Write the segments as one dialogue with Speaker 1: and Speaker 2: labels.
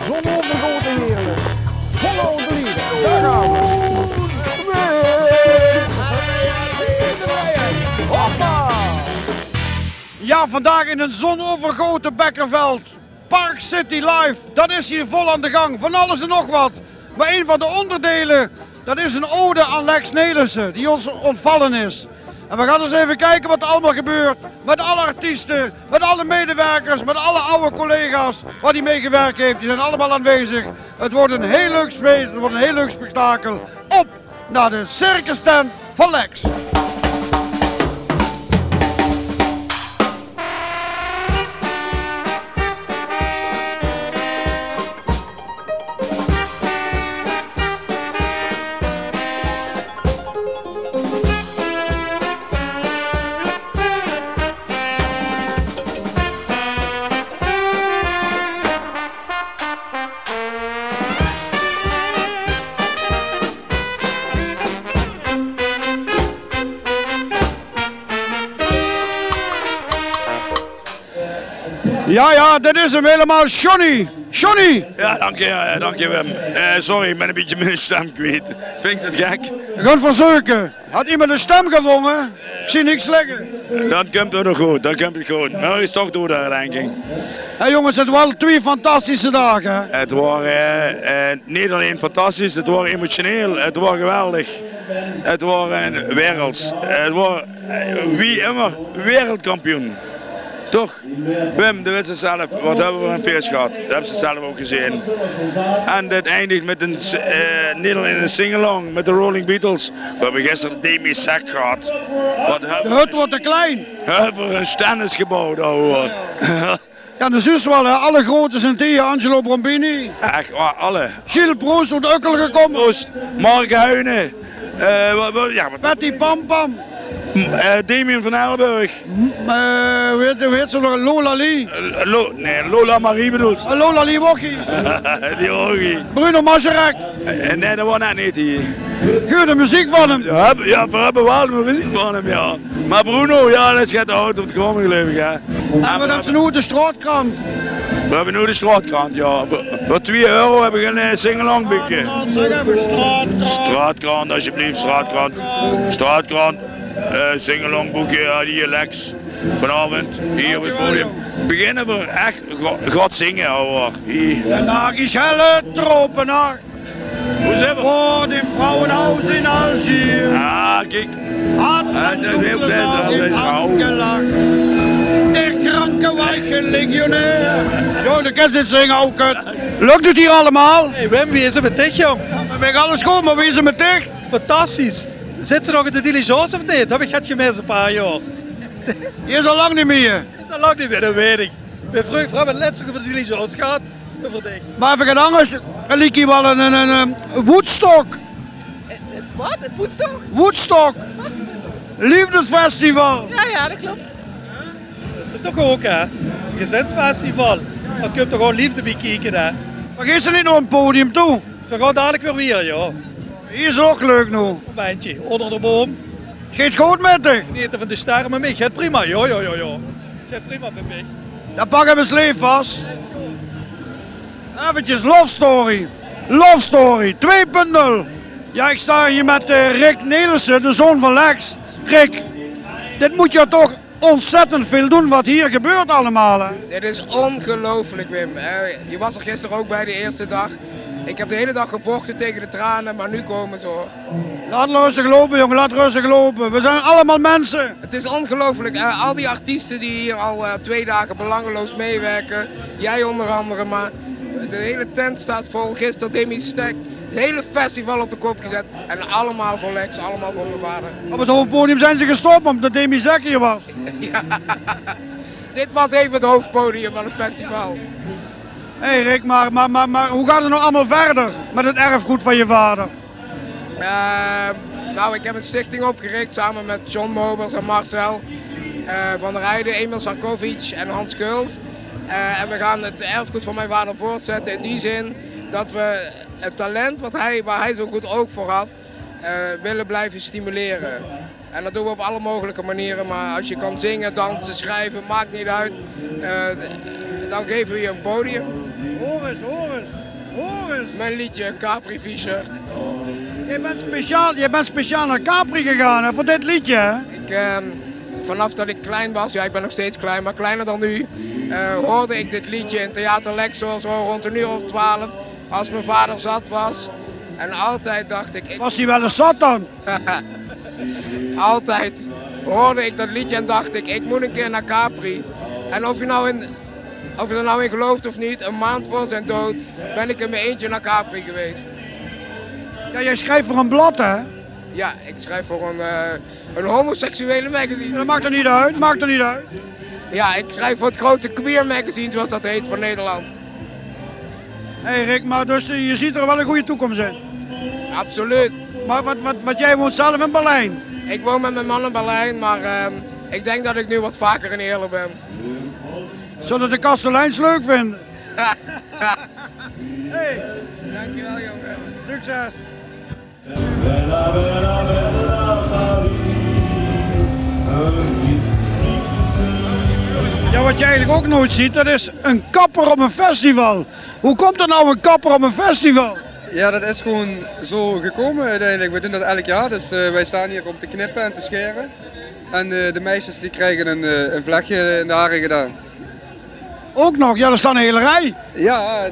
Speaker 1: Zonovergoten heerlijk. Follow the leader. Daar gaan we. Hoppa! Ja, vandaag in een zonovergoten Bekkerveld. Park City Live, dat is hier vol aan de gang. Van alles en nog wat. Maar een van de onderdelen, dat is een ode aan Lex Nelissen, die ons ontvallen is. En we gaan eens even kijken wat er allemaal gebeurt. Met alle artiesten, met alle medewerkers, met alle oude collega's waar hij mee gewerkt heeft. Die zijn allemaal aanwezig. Het wordt een heel leuk feest, het wordt een heel leuk spektakel. Op naar de circus tent van Lex. Ja, dit is hem helemaal, Johnny. Johnny!
Speaker 2: Ja, dank je Wim. Sorry, ik ben een beetje mijn stem kwijt. Vind je het gek?
Speaker 1: Gaan verzeuken. Had iemand een stem gevonden? Ik zie niks liggen.
Speaker 2: Dat komt het nog goed, dat komt het goed. Maar is toch door de denk ik.
Speaker 1: Hey jongens, het waren 2 fantastische dagen.
Speaker 2: Het waren niet alleen fantastisch, het was emotioneel, het was geweldig. Het waren werelds. Het was wie immer wereldkampioen. Toch? Wim, de weet ze zelf, wat hebben we een feest gehad? Dat hebben ze zelf ook gezien. En dit eindigt met een Nederland in een singalong met de Rolling Beatles. We hebben gisteren Demi Sek gehad.
Speaker 1: De hut wordt te klein.
Speaker 2: Hebben een stand is gebouwd, ouwe.
Speaker 1: Ja, de zus wel, hè. Alle grote zijn tegen. Angelo Brombini.
Speaker 2: Echt, alle.
Speaker 1: Gilles Proest uit Ukkel gekomen.
Speaker 2: Proost, Mark Huijnen.
Speaker 1: Betty Pampam.
Speaker 2: Damien van Elburg.
Speaker 1: Hoe heet ze nog? Lola Lee.
Speaker 2: Lola Marie bedoelt.
Speaker 1: Lola Lee Wokkie.
Speaker 2: Die Wokkie.
Speaker 1: Bruno Mazarek.
Speaker 2: Nee, dat was net niet hier.
Speaker 1: Geur de muziek van hem.
Speaker 2: Ja, we hebben wel de muziek van hem, ja. Maar Bruno, ja, dat is gaat oud op de komen geloof ik, hè.
Speaker 1: En wat hebben ze nu? De straatkrant.
Speaker 2: We hebben nu de straatkrant, ja. Voor 2 euro hebben we een singalong boekje. Straatkrant, alsjeblieft, straatkrant. Straatkrant. Singalong boekje, ja, hier Lex. Vanavond, hier op het podium. Beginnen we echt God zingen, hoor. Hier.
Speaker 1: De nacht is helle tropennacht.
Speaker 2: Hoe zijn we?
Speaker 1: Voor dit vrouwenhuis in Algier.
Speaker 2: Ah, kijk.
Speaker 1: Had een donkere zaal in afgelacht. De kranke weiche legionair. Jo, de kan dit zingen ook. Lukt het hier allemaal?
Speaker 3: Hey Wim, wie is er met dich, jong?
Speaker 1: We ben alles goed, maar wie is er met dich?
Speaker 3: Fantastisch. Zit ze nog in de diligence of niet? Heb ik het gemist een paar jaar.
Speaker 1: Je is al lang niet meer.
Speaker 3: Is al lang niet meer, dat weet ik. Ik ben vroeg met het laatste over de diligence gehad. Voor dich.
Speaker 1: Maar even geen angst, er liep hier wel een Woodstock.
Speaker 4: Wat? Een Woodstock?
Speaker 1: Woodstock. Liefdesfestival.
Speaker 4: Ja, dat klopt.
Speaker 3: Dat is het toch ook, hè? Een gezinsfestival. Dan kun je toch gewoon liefde bekijken, hè?
Speaker 1: Maar geef ze niet naar een podium toe?
Speaker 3: We gaan dadelijk weer weer, ja.
Speaker 1: Hier is ook leuk nu.
Speaker 3: Momentje, onder de boom.
Speaker 1: Het gaat goed met je.
Speaker 3: Niet van de sterren met mij. Gaat prima, ja. Gaat prima met mij.
Speaker 1: Dan pakken we sleef vast. Eventjes Love Story. Love Story 2.0. Ja, ik sta hier met Rick Nelissen, de zoon van Lex. Rick, dit moet je toch ontzettend veel doen wat hier gebeurt allemaal. Hè?
Speaker 5: Dit is ongelooflijk, Wim. Je was er gisteren ook bij de eerste dag. Ik heb de hele dag gevochten tegen de tranen, maar nu komen ze hoor.
Speaker 1: Laat rustig lopen, jongen, laat rustig lopen. We zijn allemaal mensen.
Speaker 5: Het is ongelooflijk. Al die artiesten die hier al 2 dagen belangeloos meewerken. Jij onder andere, maar de hele tent staat vol. Gisteren Demi Stek. Het hele festival op de kop gezet. En allemaal voor Lex, allemaal voor mijn vader.
Speaker 1: Op het hoofdpodium zijn ze gestopt omdat Demi Stek hier was.
Speaker 5: Ja. Dit was even het hoofdpodium van het festival.
Speaker 1: Hé Rick, maar hoe gaat het nou allemaal verder met het erfgoed van je vader?
Speaker 5: Nou, ik heb een stichting opgericht samen met John Mobers en Marcel van der Heijden, Emil Sarkovic en Hans Keuls. En we gaan het erfgoed van mijn vader voortzetten in die zin dat we het talent waar hij zo goed oog voor had, willen blijven stimuleren. En dat doen we op alle mogelijke manieren, maar als je kan zingen, dansen, schrijven, maakt niet uit. dan geven we je een podium.
Speaker 1: Hoor eens, hoor eens, hoor eens.
Speaker 5: Mijn liedje Capri Fischer.
Speaker 1: Je bent speciaal naar Capri gegaan hè, voor dit liedje hè?
Speaker 5: Vanaf dat ik klein was, ja ik ben nog steeds klein, maar kleiner dan nu, hoorde ik dit liedje in Theater Lexor zo rond een uur of 12, als mijn vader zat was. En altijd dacht ik...
Speaker 1: Was hij wel eens zat dan?
Speaker 5: Altijd hoorde ik dat liedje en dacht ik moet een keer naar Capri. En of je er nou in gelooft of niet, een maand voor zijn dood ben ik in mijn eentje naar Capri geweest.
Speaker 1: Ja, jij schrijft voor een blad hè?
Speaker 5: Ja, ik schrijf voor een homoseksuele magazine.
Speaker 1: Dat maakt er niet uit, maakt er niet uit.
Speaker 5: Ja, ik schrijf voor het grootste queer magazine, zoals dat heet, van Nederland.
Speaker 1: Hé Rick, maar dus je ziet er wel een goede toekomst in.
Speaker 5: Absoluut.
Speaker 1: Maar wat jij woont zelf in Berlijn?
Speaker 5: Ik woon met mijn man in Berlijn, maar ik denk dat ik nu wat vaker in Heerlen ben.
Speaker 1: Zullen de Kasteleins leuk vinden? Hey,
Speaker 5: Dankjewel jongen.
Speaker 1: succes. Ja, wat je eigenlijk ook nooit ziet, dat is een kapper op een festival. Hoe komt er nou een kapper op een festival?
Speaker 6: Ja, dat is gewoon zo gekomen uiteindelijk. We doen dat elk jaar, dus wij staan hier om te knippen en te scheren. En de meisjes die krijgen een vlechtje in de haren gedaan.
Speaker 1: Ook nog, ja, er staat een hele rij.
Speaker 6: Ja,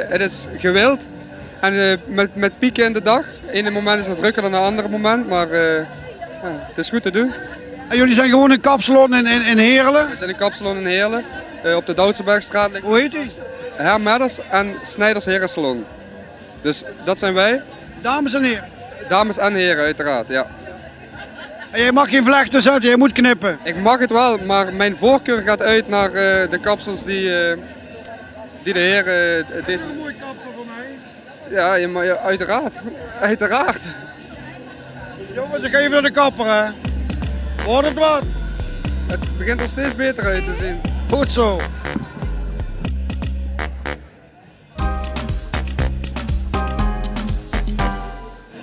Speaker 6: het is gewild. En met pieken in de dag. Ene moment is het drukker dan het andere moment, maar het is goed te doen.
Speaker 1: En jullie zijn gewoon een kapsalon in Heerlen.
Speaker 6: We zijn een kapsalon in Heerlen, op de Doutsenbergstraat.
Speaker 1: Hoe heet die?
Speaker 6: Hermedders en Snijders Herensalon. Dus dat zijn wij.
Speaker 1: Dames en heren.
Speaker 6: Dames en heren uiteraard, ja.
Speaker 1: En jij mag geen vlechten zetten, jij moet knippen.
Speaker 6: Ik mag het wel, maar mijn voorkeur gaat uit naar de kapsels die de heren... deze...
Speaker 1: Een mooi kapsel voor mij.
Speaker 6: Ja, maar ja, uiteraard. Uiteraard.
Speaker 1: Jongens, ik ga even naar de kapper, hè. Hoort het wat?
Speaker 6: Het begint er steeds beter uit te zien.
Speaker 1: Goed zo.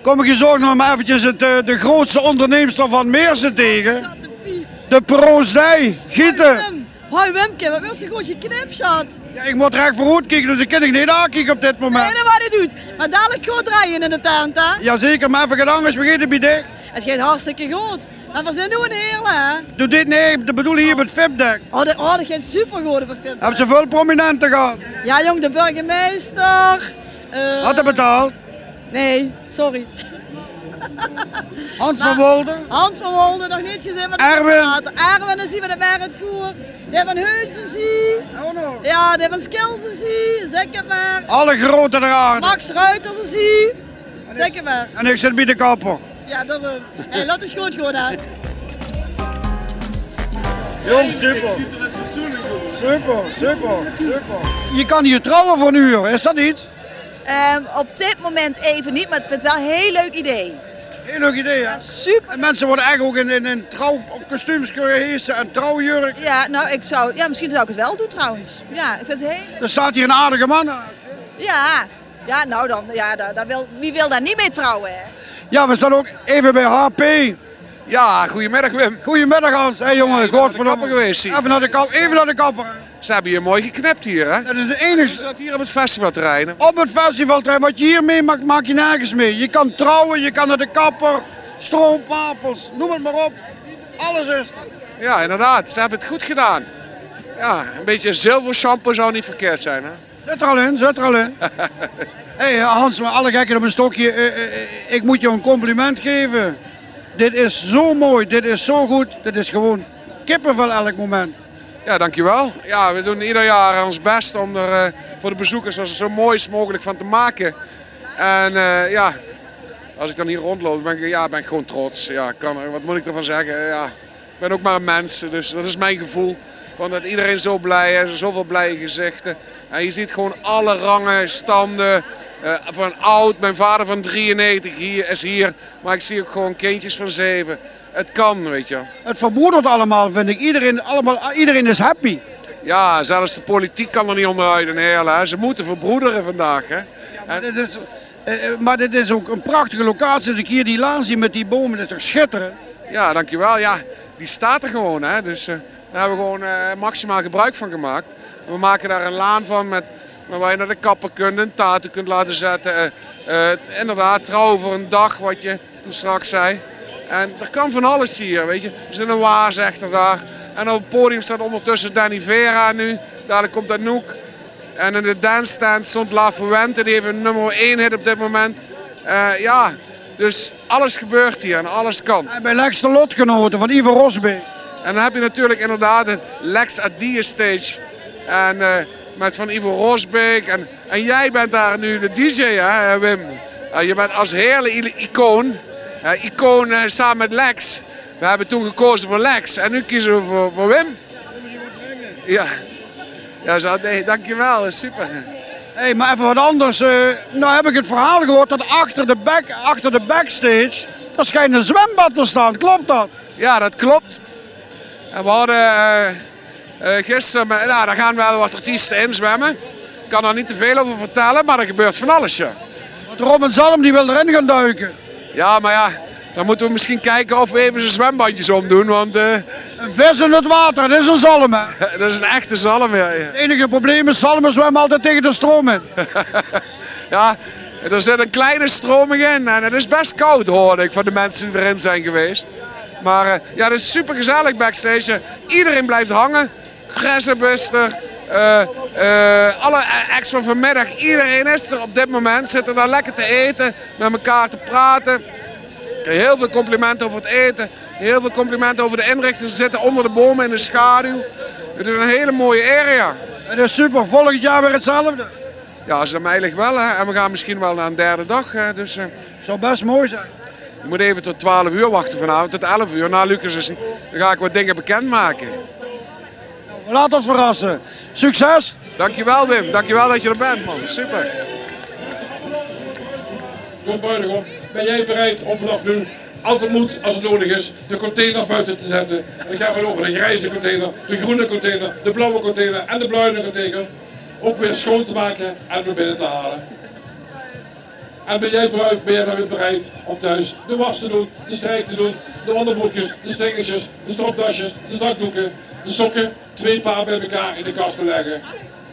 Speaker 1: Kom ik je zorg nog maar eventjes de grootste onderneemster van Meersen tegen. De proosdij, Gieten.
Speaker 7: Hoi Wimke, wat wil je goed je knipshot?
Speaker 1: Ja, ik moet recht vooruit kijken, dus ik kan niet aankijken op dit moment.
Speaker 7: Nee, dat wat hij doet. Maar dadelijk gewoon draaien in de tent, hè?
Speaker 1: Jazeker, maar even gedaan, als we geen bij dicht.
Speaker 7: Het gaat hartstikke goed. Maar we zijn nu in Heerlen, hè?
Speaker 1: Doe dit, nee, dat bedoel hier op het VIP-dek.
Speaker 7: Dat gaat super goed op het film.
Speaker 1: Hebben ze veel prominenten gehad?
Speaker 7: Ja jong, de burgemeester.
Speaker 1: Had hij betaald?
Speaker 7: Nee, sorry.
Speaker 1: Hans van Wolde?
Speaker 7: Hans van Wolde, nog niet gezien. Maar
Speaker 1: Erwin?
Speaker 7: Erwin is hier met de Meritkoer. De van Heusen zie.
Speaker 1: Oh, no.
Speaker 7: Ja, de van Skilsen zie. Zekkever.
Speaker 1: Alle grote draden.
Speaker 7: Max Ruiters zie. Zekkever.
Speaker 1: En ik zit bij de kapper.
Speaker 7: Ja, daarom. Hey, laat het goed gewoon uit.
Speaker 1: Jong, super. Super, super, super. Je kan hier trouwen voor een uur, is dat iets?
Speaker 8: Op dit moment even niet, maar ik vind het wel een heel leuk idee.
Speaker 1: Heel leuk idee, hè?
Speaker 8: Super.
Speaker 1: En mensen worden eigenlijk ook in trouwkostuums gehezen en trouwjurk.
Speaker 8: Ja, nou, misschien zou ik het wel doen trouwens. Ja, ik vind het heel...
Speaker 1: Er staat hier een aardige man naast.
Speaker 8: Ja, nou dan, ja, wie wil daar niet mee trouwen, hè?
Speaker 1: Ja, we staan ook even bij HP.
Speaker 9: Ja, goedemiddag Wim.
Speaker 1: Goedemiddag Hans. Hé jongen,
Speaker 9: Kapper geweest.
Speaker 1: Even naar de kapper.
Speaker 9: Ze hebben hier mooi geknipt hier, hè?
Speaker 1: Dat is de enige...
Speaker 9: Je staat hier op het festivalterrein.
Speaker 1: Op het festivalterrein, wat je hier mee maakt, maak je nergens mee. Je kan trouwen, je kan naar de kapper, stroopwafels, noem het maar op. Alles is er.
Speaker 9: Ja, inderdaad. Ze hebben het goed gedaan. Ja, een beetje zilvershampoo zou niet verkeerd zijn, hè?
Speaker 1: Zit er al in, zit er al in. Hé Hans, maar alle gekken op een stokje. Ik moet je een compliment geven. Dit is zo mooi, dit is zo goed. Dit is gewoon kippenvel elk moment.
Speaker 9: Ja, dankjewel. Ja, we doen ieder jaar ons best om er voor de bezoekers er zo mooi mogelijk van te maken. En ja, als ik dan hier rondloop, ben ik gewoon trots. Ja, wat moet ik ervan zeggen? Ja, ik ben ook maar een mens, dus dat is mijn gevoel. Van dat iedereen zo blij is, zoveel blije gezichten. En je ziet gewoon alle rangen, standen. Van oud, mijn vader van 93 is hier, maar ik zie ook gewoon kindjes van 7. Het kan, weet je.
Speaker 1: Het verbroedert allemaal, vind ik. Iedereen is happy.
Speaker 9: Ja, zelfs de politiek kan er niet onderuit in Heerlen. Ze moeten verbroederen vandaag. Hè.
Speaker 1: Maar dit is ook een prachtige locatie. Als ik hier die laan zie met die bomen, dat is toch schitterend?
Speaker 9: Ja, dankjewel. Ja, die staat er gewoon. Hè. Dus daar hebben we gewoon maximaal gebruik van gemaakt. We maken daar een laan van waar je naar de kapper kunt, een tattoo kunt laten zetten. Inderdaad, trouwen voor een dag, wat je toen straks zei. En er kan van alles hier, weet je. Er zit een waarzegter daar. En op het podium staat ondertussen Danny Vera nu. Dadelijk komt Anouk. En in de dance stand stond La Fuente, die heeft een nummer 1 hit op dit moment. Ja, dus alles gebeurt hier en alles kan.
Speaker 1: En bij Lex de lotgenoten van Ivo Rosbeek.
Speaker 9: En dan heb je natuurlijk inderdaad het Lex Adie Stage. En met van Ivo Rosbeek. En jij bent daar nu de DJ, hè, Wim? Je bent als hele icoon. Icoon samen met Lex. We hebben toen gekozen voor Lex en nu kiezen we voor Wim. Ja. Ja, nee, dankjewel, dat is super.
Speaker 1: Hey, maar even wat anders. Nou heb ik het verhaal gehoord dat achter de backstage, daar schijnt een zwembad te staan. Klopt dat?
Speaker 9: Ja, dat klopt. En we hadden gisteren, nou, daar gaan wel wat artiesten in zwemmen. Ik kan er niet te veel over vertellen, maar er gebeurt van alles, ja.
Speaker 1: Want Robin Zalm die wil erin gaan duiken.
Speaker 9: Ja, maar ja, dan moeten we misschien kijken of we even zijn zwembadjes omdoen, want...
Speaker 1: Een vis in het water, dat is een zalm, hè?
Speaker 9: Dat is een echte zalm, ja.
Speaker 1: Het enige probleem is, zalmen zwemmen altijd tegen de stroom in.
Speaker 9: Ja, er zit een kleine stroming in en het is best koud, hoorde ik, van de mensen die erin zijn geweest. Maar ja, het is super gezellig backstage. Iedereen blijft hangen. Gressenbuster, alle acts van vanmiddag. Iedereen is er op dit moment. Zitten daar lekker te eten, met elkaar te praten. Heel veel complimenten over het eten. Heel veel complimenten over de inrichting. Ze zitten onder de bomen in de schaduw. Het is een hele mooie area.
Speaker 1: Het is super. Volgend jaar weer hetzelfde.
Speaker 9: Ja, dat is hem eigenlijk wel. Hè. En we gaan misschien wel naar een derde dag. Hè. Dus,
Speaker 1: zou best mooi zijn.
Speaker 9: Je moet even tot 12 uur wachten vanavond, tot 11 uur. Na Lucas is, dan ga ik wat dingen bekendmaken.
Speaker 1: Laat ons verrassen. Succes!
Speaker 9: Dankjewel Wim, dankjewel dat je er bent man, super.
Speaker 10: Goed Bruinigom, ben jij bereid om vanaf nu, als het moet, als het nodig is, de container buiten te zetten? En dan gaan we over de grijze container, de groene container, de blauwe container en de bruine container ook weer schoon te maken en weer binnen te halen. En ben jij dan weer bereid om thuis de was te doen, de strijk te doen, de onderbroekjes, de stringetjes, de stropdasjes, de zakdoeken, de sokken, 2 paar bij elkaar in de kast te leggen.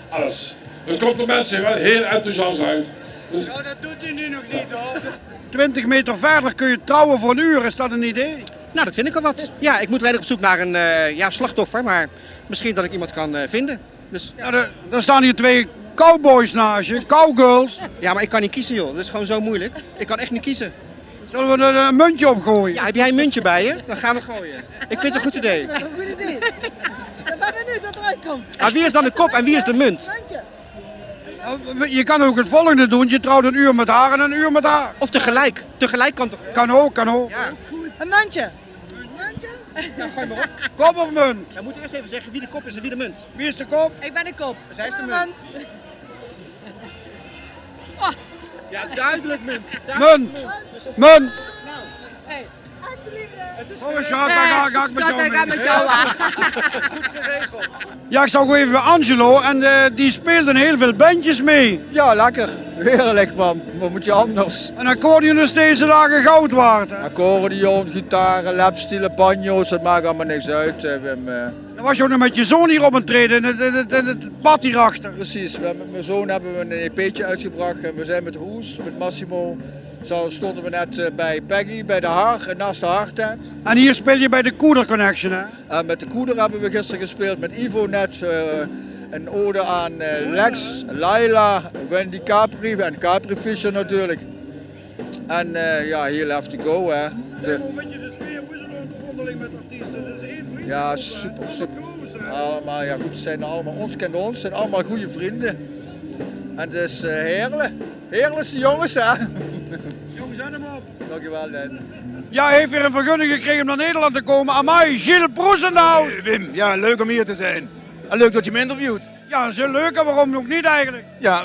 Speaker 10: Alles. Er komt er mensen wel heel enthousiast uit. Dus...
Speaker 3: Nou, dat doet hij nu nog niet hoor.
Speaker 1: 20 meter verder kun je trouwen voor een uur, is dat een idee?
Speaker 11: Nou, dat vind ik al wat. Ja, ik moet eigenlijk op zoek naar een slachtoffer, maar misschien dat ik iemand kan vinden. Dus...
Speaker 1: Ja, er staan hier 2 cowboys naast je, cowgirls.
Speaker 11: Ja, maar ik kan niet kiezen joh, dat is gewoon zo moeilijk. Ik kan echt niet kiezen.
Speaker 1: Zullen we er een muntje op gooien?
Speaker 11: Ja, heb jij een muntje bij je? Dan gaan we gooien. Ik vind het een goed idee.
Speaker 7: Dat is een goed idee. Ik ben benieuwd wat eruit komt.
Speaker 11: Ah, wie is dan de kop en wie is de munt?
Speaker 1: Je kan ook het volgende doen, je trouwt een uur met haar en een uur met haar.
Speaker 11: Of tegelijk. Tegelijk kan toch?
Speaker 1: Kan ook.
Speaker 11: Ja.
Speaker 7: Een muntje. Een muntje?
Speaker 11: Nou, gooi maar op.
Speaker 1: Kop of munt?
Speaker 11: Dan moet eerst even zeggen wie de kop is en wie de munt.
Speaker 1: Wie is de kop?
Speaker 7: Ik ben de kop.
Speaker 11: Zij is de munt.
Speaker 7: Oh.
Speaker 11: Ja, duidelijk munt.
Speaker 1: Munt. Munt.
Speaker 7: Hey.
Speaker 1: Oh, schat, daar ga ik met jou mee.
Speaker 7: met jou aan.
Speaker 11: Goed geregeld.
Speaker 1: Ja, ik zag ook even bij Angelo en die speelde heel veel bandjes mee.
Speaker 12: Ja, lekker. Heerlijk man. Wat moet je anders?
Speaker 1: Een accordeon is deze dagen goud waard. Hè?
Speaker 12: Accordeon, gitaren, lapstielen, banjo's, dat maakt allemaal niks uit.
Speaker 1: Dan was je ook nog met je zoon hier op een treden in het pad hierachter.
Speaker 12: Precies, met mijn zoon hebben we een EP'tje uitgebracht en we zijn met Hoes, met Massimo. Zo stonden we net bij Peggy, bij de Haag, naast de Haagtent.
Speaker 1: En hier speel je bij de Koeder Connection, hè?
Speaker 12: En met de Koeder hebben we gisteren gespeeld, met Ivo net een ode aan Lex, Laila, Wendy Capri en Capri Fischer natuurlijk. En ja, heel have to go, hè.
Speaker 1: Hoe vind je de sfeer? Hoe is het onderling met artiesten? Dat is één vriend.
Speaker 12: Ja, super. Allemaal, ja goed, zijn allemaal, ons kennen ons, zijn allemaal goede vrienden. En het is heerlijk. Heerlijkste jongens, hè.
Speaker 1: Jongens, zet hem op.
Speaker 12: Dankjewel, Len.
Speaker 1: Ja, hij heeft weer een vergunning gekregen om naar Nederland te komen. Amai, Gilles Proes in de house.
Speaker 2: Wim, ja, leuk om hier te zijn. En leuk dat je me interviewt.
Speaker 1: Ja, dat is heel leuk en waarom ook niet eigenlijk?
Speaker 2: Ja,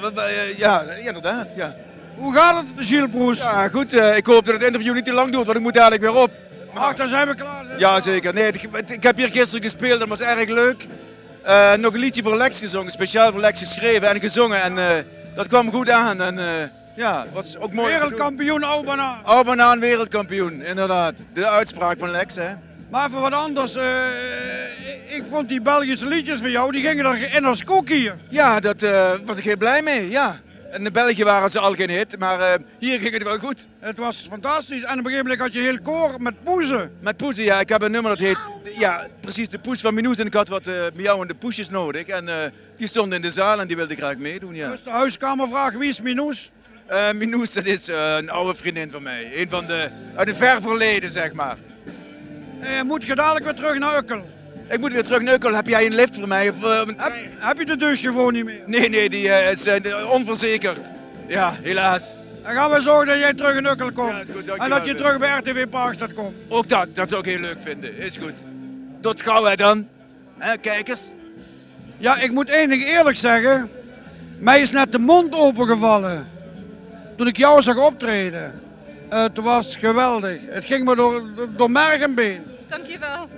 Speaker 2: ja inderdaad. Ja.
Speaker 1: Hoe gaat het, Gilles Proes?
Speaker 2: Ja, goed. Ik hoop dat het interview niet te lang duurt, want ik moet dadelijk weer op.
Speaker 1: Ach, dan zijn we klaar.
Speaker 2: Ja, zeker. Nee, ik heb hier gisteren gespeeld, dat was erg leuk. Nog een liedje voor Lex gezongen, speciaal voor Lex geschreven en gezongen. En dat kwam goed aan. En ja, was ook mooi.
Speaker 1: Wereldkampioen Oubanaan.
Speaker 2: Oubanaan wereldkampioen, inderdaad. De uitspraak van Lex, hè.
Speaker 1: Maar even wat anders. ik vond die Belgische liedjes van jou, die gingen er in als koek hier.
Speaker 13: Ja, daar was ik heel blij mee, ja. En in België waren ze al geen hit, maar hier ging het wel goed.
Speaker 1: Het was fantastisch. En op een gegeven moment had je heel koor met poezen.
Speaker 13: Met poezen, ja. Ik heb een nummer dat heet, ja, precies de poes van Minoes. En ik had wat miauwende poesjes nodig. En die stonden in de zaal en die wilde graag meedoen, ja.
Speaker 1: Dus de huiskamervraag, wie is Minoes?
Speaker 13: Minoes, dat is een oude vriendin van mij. Een van de, uit het ver verleden, zeg maar.
Speaker 1: Moet je dadelijk weer terug naar Ukkel?
Speaker 13: Ik moet weer terug naar Ukkel. Heb jij een lift voor mij? Of,
Speaker 1: heb je de douchechauffeur niet meer?
Speaker 13: Nee, die is onverzekerd. Ja, helaas.
Speaker 1: Dan gaan we zorgen dat jij terug in Ukkel komt.
Speaker 13: Ja, is goed,
Speaker 1: en dat je terug bij RTV Parkstad komt.
Speaker 13: Ook dat zou ik heel leuk vinden. Is goed. Tot gauw hè dan. Kijkers.
Speaker 1: Ja, ik moet één ding eerlijk zeggen. Mij is net de mond opengevallen. Toen ik jou zag optreden. Het was geweldig. Het ging me door merg en been.
Speaker 14: Dankjewel.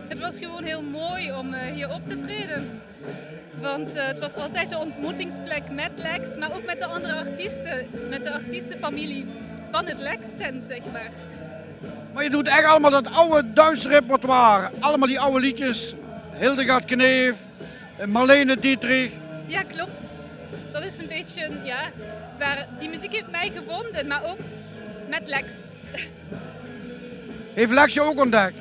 Speaker 14: Het was gewoon heel mooi om hier op te treden. Want het was altijd de ontmoetingsplek met Lex, maar ook met de andere artiesten. Met de artiestenfamilie van het Lex-tent, zeg maar.
Speaker 1: Maar je doet echt allemaal dat oude Duitse repertoire. Allemaal die oude liedjes. Hildegard Kneef, Marlene Dietrich.
Speaker 14: Ja, klopt. Dat is een beetje, ja, waar die muziek heeft mij gevonden, maar ook met Lex.
Speaker 1: Heeft Lex je ook ontdekt?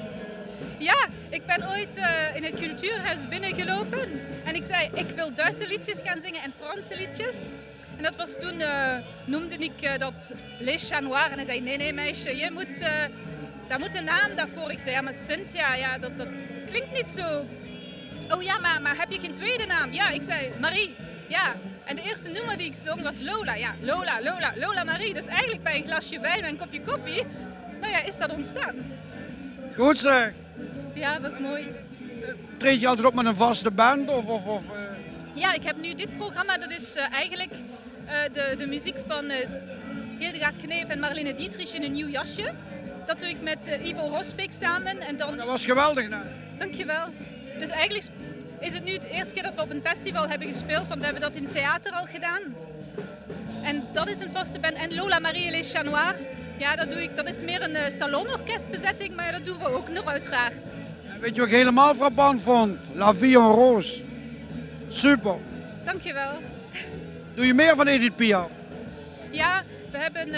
Speaker 14: Ja, ik ben ooit in het cultuurhuis binnengelopen en ik zei, ik wil Duitse liedjes gaan zingen en Franse liedjes. En dat was toen, noemde ik dat Les Chats Noirs en hij zei, nee meisje, daar moet een naam daarvoor. Ik zei, ja maar Cynthia, ja, dat klinkt niet zo. Oh ja, maar heb je geen tweede naam? Ja, ik zei, Marie, ja. En de eerste nummer die ik zong was Lola, ja, Lola Marie. Dus eigenlijk bij een glasje wijn en een kopje koffie, nou ja, is dat ontstaan.
Speaker 1: Goed zeg.
Speaker 14: Ja, dat is mooi.
Speaker 1: Treed je altijd op met een vaste band?
Speaker 14: Ja, ik heb nu dit programma, dat is eigenlijk de muziek van Hildegard Kneef en Marlene Dietrich in een nieuw jasje. Dat doe ik met Ivo Rospik samen. En dan...
Speaker 1: Dat was geweldig, hè?
Speaker 14: Dankjewel. Dus eigenlijk is het nu de eerste keer dat we op een festival hebben gespeeld, want we hebben dat in theater al gedaan. En dat is een vaste band. En Lola Marie et les Chats Noirs, ja, dat is meer een salonorkestbezetting, maar dat doen we ook nog uiteraard.
Speaker 1: Weet je wat ik helemaal frappant vond? La Vie en Rose. Super.
Speaker 14: Dankjewel.
Speaker 1: Doe je meer van Edith Piaf?
Speaker 14: Ja, we hebben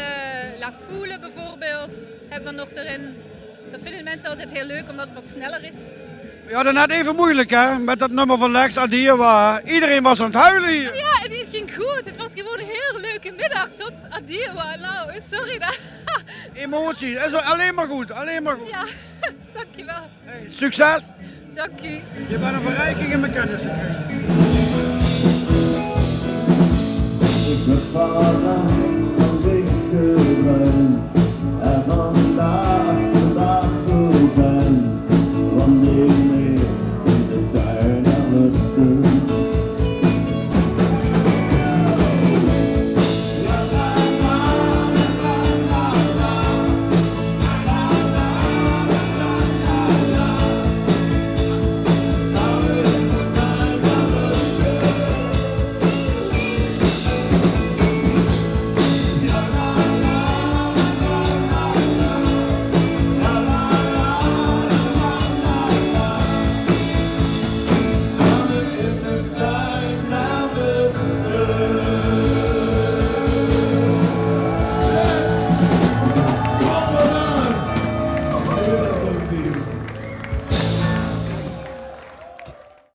Speaker 14: La Foule bijvoorbeeld, hebben we nog erin. Dat vinden mensen altijd heel leuk, omdat het wat sneller is.
Speaker 1: We hadden net even moeilijk, hè, met dat nummer van Lex Adieu, waar iedereen was aan het huilen hier.
Speaker 14: Ja, het ging goed. Het was gewoon een heel leuke middag tot Adieu. Nou, sorry.
Speaker 1: Emotie, is alleen maar goed, alleen maar goed.
Speaker 14: Ja, dankjewel.
Speaker 1: Hey, succes.
Speaker 14: Dank u.
Speaker 1: Je bent een verrijking in mijn kennis gekregen.